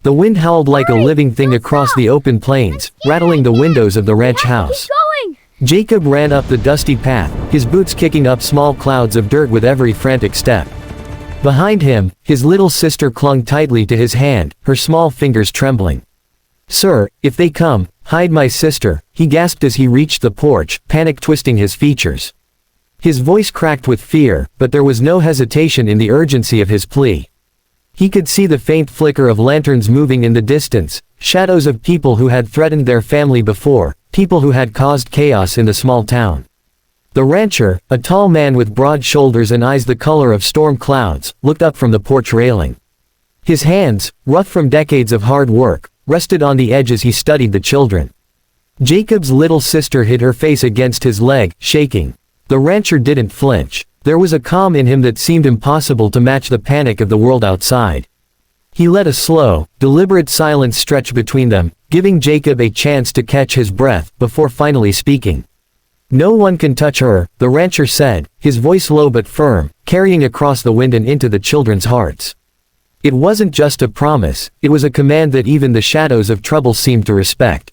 The wind howled like a living thing across the open plains, rattling the windows of the ranch house. Jacob ran up the dusty path, his boots kicking up small clouds of dirt with every frantic step. Behind him, his little sister clung tightly to his hand, her small fingers trembling. "Sir, if they come, hide my sister," he gasped as he reached the porch, panic twisting his features. His voice cracked with fear, but there was no hesitation in the urgency of his plea. He could see the faint flicker of lanterns moving in the distance, shadows of people who had threatened their family before, people who had caused chaos in the small town. The rancher, a tall man with broad shoulders and eyes the color of storm clouds, looked up from the porch railing. His hands, rough from decades of hard work, rested on the edge as he studied the children. Jacob's little sister hid her face against his leg, shaking. The rancher didn't flinch. There was a calm in him that seemed impossible to match the panic of the world outside. He let a slow, deliberate silence stretch between them, giving Jacob a chance to catch his breath, before finally speaking. "No one can touch her," the rancher said, his voice low but firm, carrying across the wind and into the children's hearts. It wasn't just a promise, it was a command that even the shadows of trouble seemed to respect.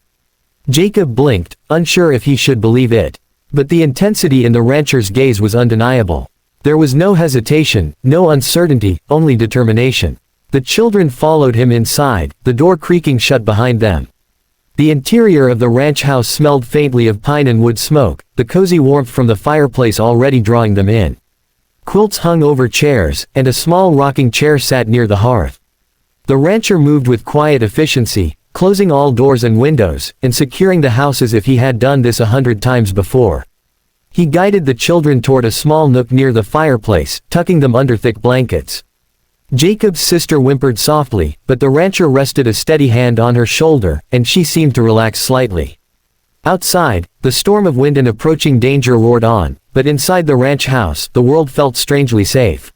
Jacob blinked, unsure if he should believe it. But the intensity in the rancher's gaze was undeniable. There was no hesitation, no uncertainty, only determination. The children followed him inside, the door creaking shut behind them. The interior of the ranch house smelled faintly of pine and wood smoke, the cozy warmth from the fireplace already drawing them in. Quilts hung over chairs, and a small rocking chair sat near the hearth. The rancher moved with quiet efficiency, closing all doors and windows, and securing the house as if he had done this 100 times before. He guided the children toward a small nook near the fireplace, tucking them under thick blankets. Jacob's sister whimpered softly, but the rancher rested a steady hand on her shoulder, and she seemed to relax slightly. Outside, the storm of wind and approaching danger roared on, but inside the ranch house, the world felt strangely safe.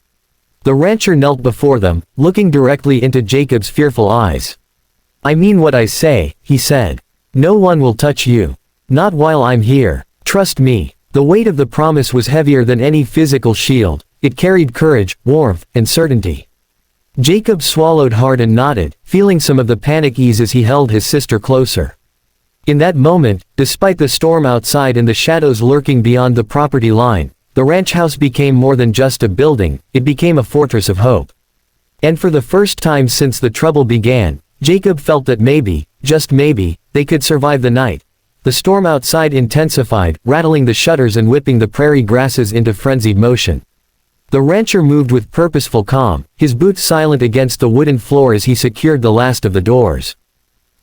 The rancher knelt before them, looking directly into Jacob's fearful eyes. "I mean what I say," he said. "No one will touch you. Not while I'm here. Trust me." The weight of the promise was heavier than any physical shield. It carried courage, warmth, and certainty. Jacob swallowed hard and nodded, feeling some of the panic ease as he held his sister closer. In that moment, despite the storm outside and the shadows lurking beyond the property line, the ranch house became more than just a building, it became a fortress of hope. And for the first time since the trouble began, Jacob felt that maybe, just maybe, they could survive the night. The storm outside intensified, rattling the shutters and whipping the prairie grasses into frenzied motion. The rancher moved with purposeful calm, his boots silent against the wooden floor as he secured the last of the doors.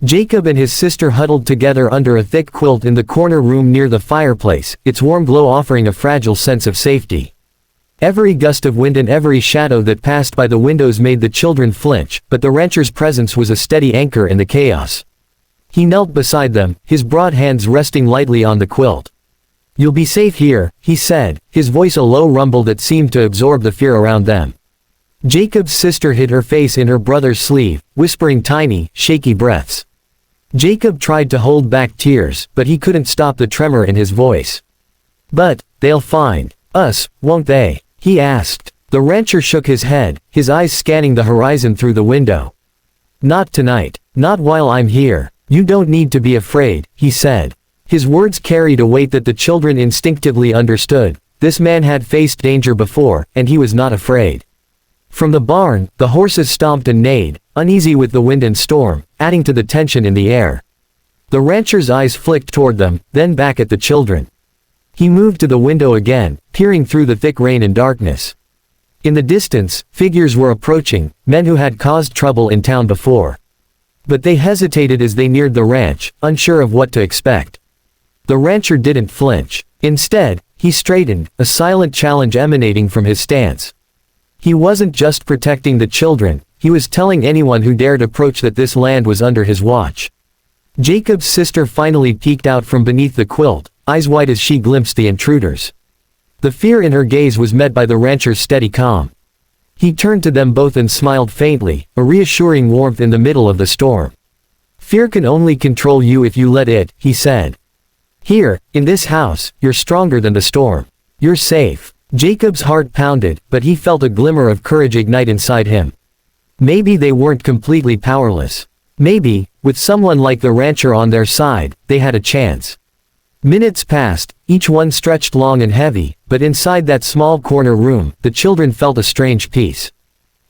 Jacob and his sister huddled together under a thick quilt in the corner room near the fireplace, its warm glow offering a fragile sense of safety. Every gust of wind and every shadow that passed by the windows made the children flinch, but the rancher's presence was a steady anchor in the chaos. He knelt beside them, his broad hands resting lightly on the quilt. "You'll be safe here," he said, his voice a low rumble that seemed to absorb the fear around them. Jacob's sister hid her face in her brother's sleeve, whispering tiny, shaky breaths. Jacob tried to hold back tears, but he couldn't stop the tremor in his voice. "But, they'll find us, won't they?" he asked. The rancher shook his head, his eyes scanning the horizon through the window. "Not tonight. Not while I'm here. You don't need to be afraid," he said. His words carried a weight that the children instinctively understood. This man had faced danger before, and he was not afraid. From the barn, the horses stomped and neighed, uneasy with the wind and storm, adding to the tension in the air. The rancher's eyes flicked toward them, then back at the children. He moved to the window again, peering through the thick rain and darkness. In the distance, figures were approaching, men who had caused trouble in town before. But they hesitated as they neared the ranch, unsure of what to expect. The rancher didn't flinch. Instead, he straightened, a silent challenge emanating from his stance. He wasn't just protecting the children, he was telling anyone who dared approach that this land was under his watch. Jacob's sister finally peeked out from beneath the quilt, eyes wide as she glimpsed the intruders. The fear in her gaze was met by the rancher's steady calm. He turned to them both and smiled faintly, a reassuring warmth in the middle of the storm. "Fear can only control you if you let it," he said. "Here, in this house, you're stronger than the storm. You're safe." Jacob's heart pounded, but he felt a glimmer of courage ignite inside him. Maybe they weren't completely powerless. Maybe, with someone like the rancher on their side, they had a chance. Minutes passed, each one stretched long and heavy, but inside that small corner room, the children felt a strange peace.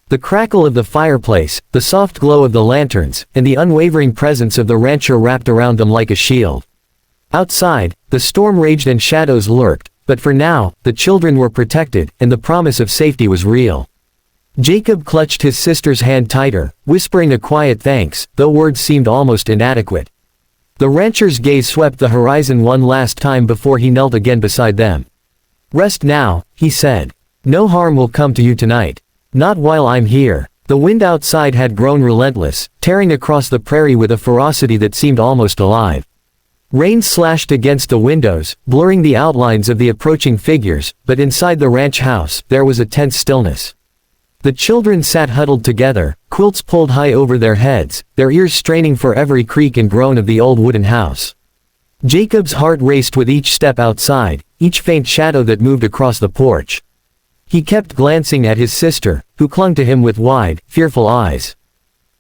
The crackle of the fireplace, the soft glow of the lanterns, and the unwavering presence of the rancher wrapped around them like a shield. Outside, the storm raged and shadows lurked, but for now, the children were protected, and the promise of safety was real. Jacob clutched his sister's hand tighter, whispering a quiet thanks, though words seemed almost inadequate. The rancher's gaze swept the horizon one last time before he knelt again beside them. "Rest now," he said. "No harm will come to you tonight. Not while I'm here." The wind outside had grown relentless, tearing across the prairie with a ferocity that seemed almost alive. Rain slashed against the windows, blurring the outlines of the approaching figures, but inside the ranch house, there was a tense stillness. The children sat huddled together, quilts pulled high over their heads, their ears straining for every creak and groan of the old wooden house. Jacob's heart raced with each step outside, each faint shadow that moved across the porch. He kept glancing at his sister, who clung to him with wide, fearful eyes.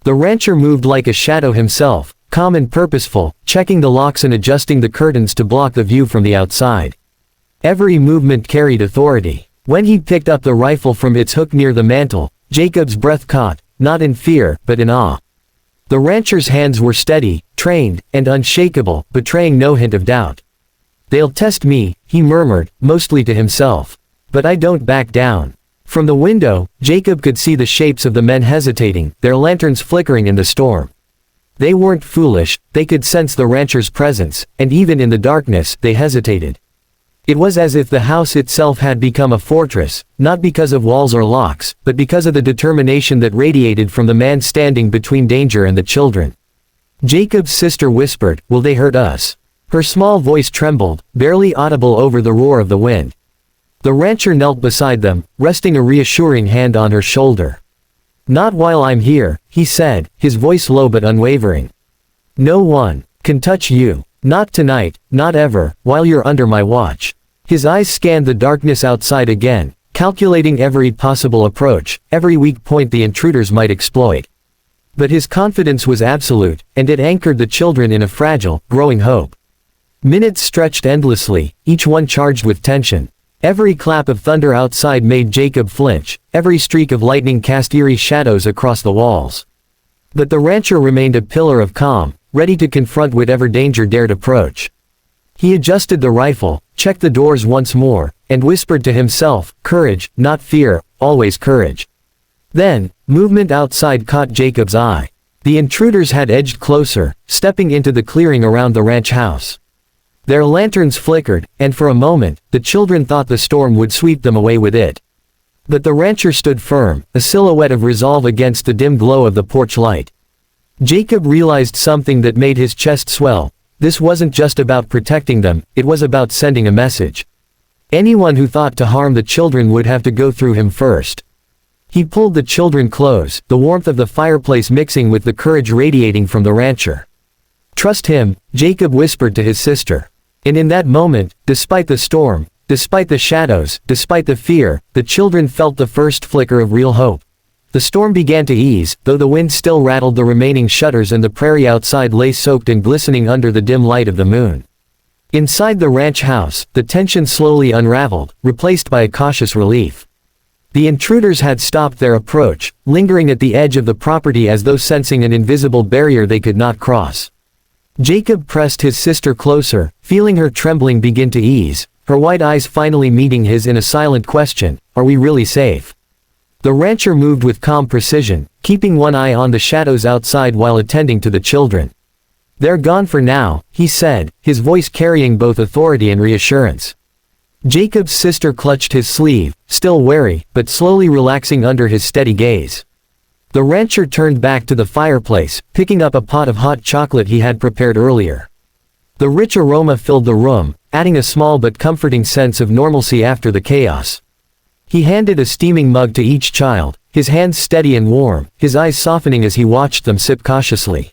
The rancher moved like a shadow himself, calm and purposeful, checking the locks and adjusting the curtains to block the view from the outside. Every movement carried authority. When he picked up the rifle from its hook near the mantel, Jacob's breath caught, not in fear, but in awe. The rancher's hands were steady, trained, and unshakable, betraying no hint of doubt. "They'll test me," he murmured, mostly to himself. "But I don't back down." From the window, Jacob could see the shapes of the men hesitating, their lanterns flickering in the storm. They weren't foolish, they could sense the rancher's presence, and even in the darkness, they hesitated. It was as if the house itself had become a fortress, not because of walls or locks, but because of the determination that radiated from the man standing between danger and the children. Jacob's sister whispered, "Will they hurt us?" Her small voice trembled, barely audible over the roar of the wind. The rancher knelt beside them, resting a reassuring hand on her shoulder. "Not while I'm here," he said, his voice low but unwavering. "No one can touch you. Not tonight, not ever, while you're under my watch." His eyes scanned the darkness outside again, calculating every possible approach, every weak point the intruders might exploit. But his confidence was absolute, and it anchored the children in a fragile, growing hope. Minutes stretched endlessly, each one charged with tension. Every clap of thunder outside made Jacob flinch, every streak of lightning cast eerie shadows across the walls. But the rancher remained a pillar of calm, ready to confront whatever danger dared approach. He adjusted the rifle, checked the doors once more, and whispered to himself, "Courage, not fear, always courage." Then, movement outside caught Jacob's eye. The intruders had edged closer, stepping into the clearing around the ranch house. Their lanterns flickered, and for a moment, the children thought the storm would sweep them away with it. But the rancher stood firm, a silhouette of resolve against the dim glow of the porch light. Jacob realized something that made his chest swell. This wasn't just about protecting them, it was about sending a message. Anyone who thought to harm the children would have to go through him first. He pulled the children close, the warmth of the fireplace mixing with the courage radiating from the rancher. "Trust him," Jacob whispered to his sister. And in that moment, despite the storm, despite the shadows, despite the fear, the children felt the first flicker of real hope. The storm began to ease, though the wind still rattled the remaining shutters and the prairie outside lay soaked and glistening under the dim light of the moon. Inside the ranch house, the tension slowly unraveled, replaced by a cautious relief. The intruders had stopped their approach, lingering at the edge of the property as though sensing an invisible barrier they could not cross. Jacob pressed his sister closer, feeling her trembling begin to ease, her wide eyes finally meeting his in a silent question, "Are we really safe?" The rancher moved with calm precision, keeping one eye on the shadows outside while attending to the children. "They're gone for now," he said, his voice carrying both authority and reassurance. Jacob's sister clutched his sleeve, still wary, but slowly relaxing under his steady gaze. The rancher turned back to the fireplace, picking up a pot of hot chocolate he had prepared earlier. The rich aroma filled the room, adding a small but comforting sense of normalcy after the chaos. He handed a steaming mug to each child, his hands steady and warm, his eyes softening as he watched them sip cautiously.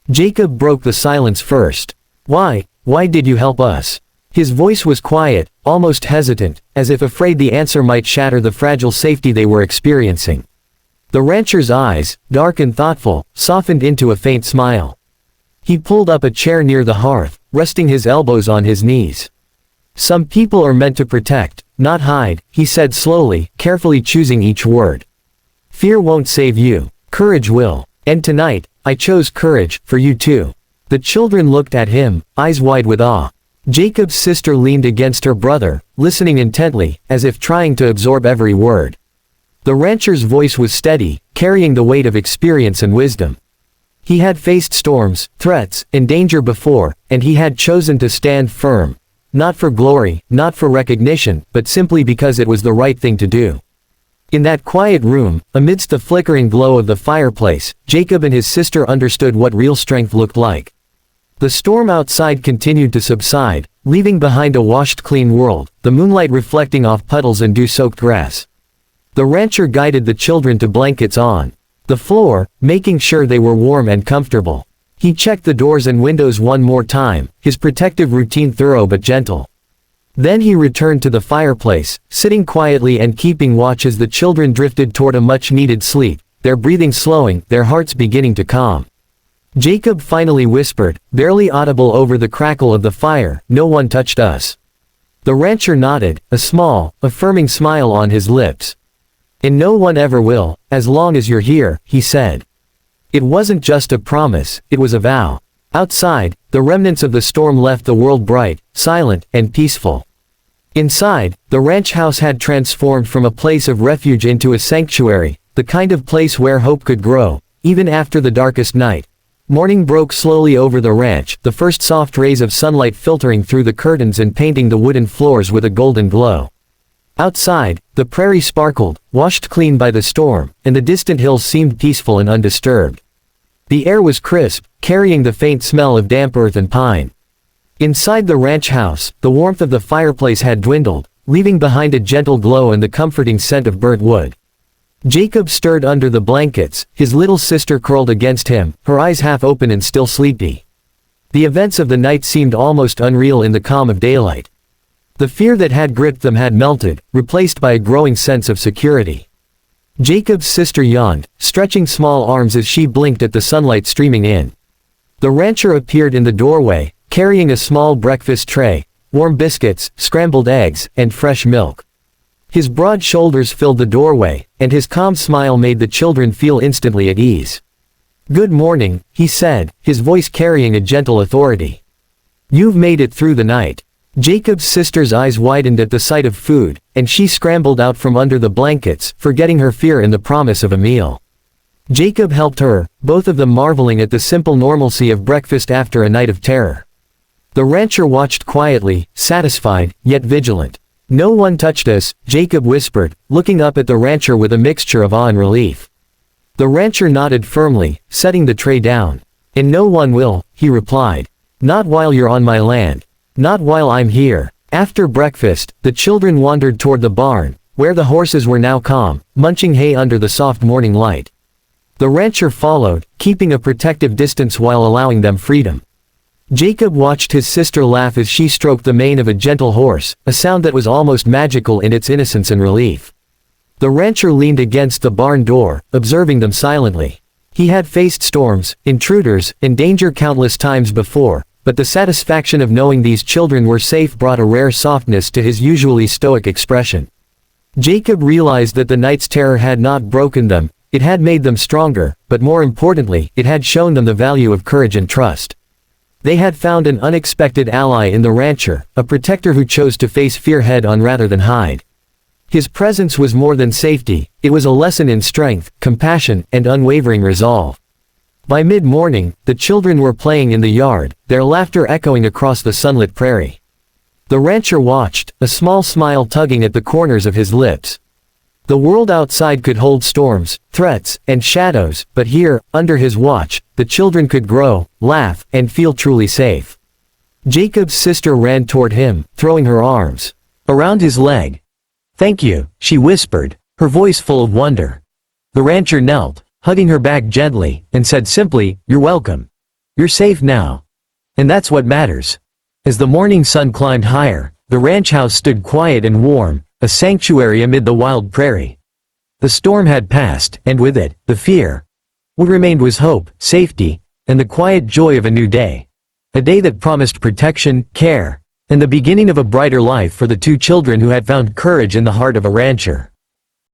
Jacob broke the silence first. Why did you help us?" His voice was quiet, almost hesitant, as if afraid the answer might shatter the fragile safety they were experiencing. The rancher's eyes, dark and thoughtful, softened into a faint smile. He pulled up a chair near the hearth, resting his elbows on his knees. "Some people are meant to protect, not hide," he said slowly, carefully choosing each word. "Fear won't save you. Courage will. And tonight, I chose courage, for you too." The children looked at him, eyes wide with awe. Jacob's sister leaned against her brother, listening intently, as if trying to absorb every word. The rancher's voice was steady, carrying the weight of experience and wisdom. He had faced storms, threats, and danger before, and he had chosen to stand firm. Not for glory, not for recognition, but simply because it was the right thing to do. In that quiet room, amidst the flickering glow of the fireplace, Jacob and his sister understood what real strength looked like. The storm outside continued to subside, leaving behind a washed-clean world, the moonlight reflecting off puddles and dew-soaked grass. The rancher guided the children to blankets on the floor, making sure they were warm and comfortable. He checked the doors and windows one more time, his protective routine thorough but gentle. Then he returned to the fireplace, sitting quietly and keeping watch as the children drifted toward a much-needed sleep, their breathing slowing, their hearts beginning to calm. Jacob finally whispered, barely audible over the crackle of the fire, "No one touched us." The rancher nodded, a small, affirming smile on his lips. "And no one ever will, as long as you're here," he said. It wasn't just a promise, it was a vow. Outside, the remnants of the storm left the world bright, silent, and peaceful. Inside, the ranch house had transformed from a place of refuge into a sanctuary, the kind of place where hope could grow, even after the darkest night. Morning broke slowly over the ranch, the first soft rays of sunlight filtering through the curtains and painting the wooden floors with a golden glow. Outside, the prairie sparkled, washed clean by the storm, and the distant hills seemed peaceful and undisturbed. The air was crisp, carrying the faint smell of damp earth and pine. Inside the ranch house, the warmth of the fireplace had dwindled, leaving behind a gentle glow and the comforting scent of burnt wood. Jacob stirred under the blankets, his little sister curled against him, her eyes half open and still sleepy. The events of the night seemed almost unreal in the calm of daylight. The fear that had gripped them had melted, replaced by a growing sense of security. Jacob's sister yawned, stretching small arms as she blinked at the sunlight streaming in. The rancher appeared in the doorway, carrying a small breakfast tray, warm biscuits, scrambled eggs, and fresh milk. His broad shoulders filled the doorway, and his calm smile made the children feel instantly at ease. "Good morning," he said, his voice carrying a gentle authority. "You've made it through the night." Jacob's sister's eyes widened at the sight of food, and she scrambled out from under the blankets, forgetting her fear in the promise of a meal. Jacob helped her, both of them marveling at the simple normalcy of breakfast after a night of terror. The rancher watched quietly, satisfied, yet vigilant. "No one touched us," Jacob whispered, looking up at the rancher with a mixture of awe and relief. The rancher nodded firmly, setting the tray down. "And no one will," he replied. "Not while you're on my land. Not while I'm here." After breakfast, the children wandered toward the barn, where the horses were now calm, munching hay under the soft morning light. The rancher followed, keeping a protective distance while allowing them freedom. Jacob watched his sister laugh as she stroked the mane of a gentle horse, a sound that was almost magical in its innocence and relief. The rancher leaned against the barn door, observing them silently. He had faced storms, intruders, and danger countless times before, but the satisfaction of knowing these children were safe brought a rare softness to his usually stoic expression. Jacob realized that the night's terror had not broken them, it had made them stronger, but more importantly, it had shown them the value of courage and trust. They had found an unexpected ally in the rancher, a protector who chose to face fear head-on rather than hide. His presence was more than safety, it was a lesson in strength, compassion, and unwavering resolve. By mid-morning, the children were playing in the yard, their laughter echoing across the sunlit prairie. The rancher watched, a small smile tugging at the corners of his lips. The world outside could hold storms, threats, and shadows, but here, under his watch, the children could grow, laugh, and feel truly safe. Jacob's sister ran toward him, throwing her arms around his leg. "Thank you," she whispered, her voice full of wonder. The rancher knelt, hugging her back gently, and said simply, "You're welcome. You're safe now. And that's what matters." As the morning sun climbed higher, the ranch house stood quiet and warm, a sanctuary amid the wild prairie. The storm had passed, and with it, the fear. What remained was hope, safety, and the quiet joy of a new day. A day that promised protection, care, and the beginning of a brighter life for the two children who had found courage in the heart of a rancher.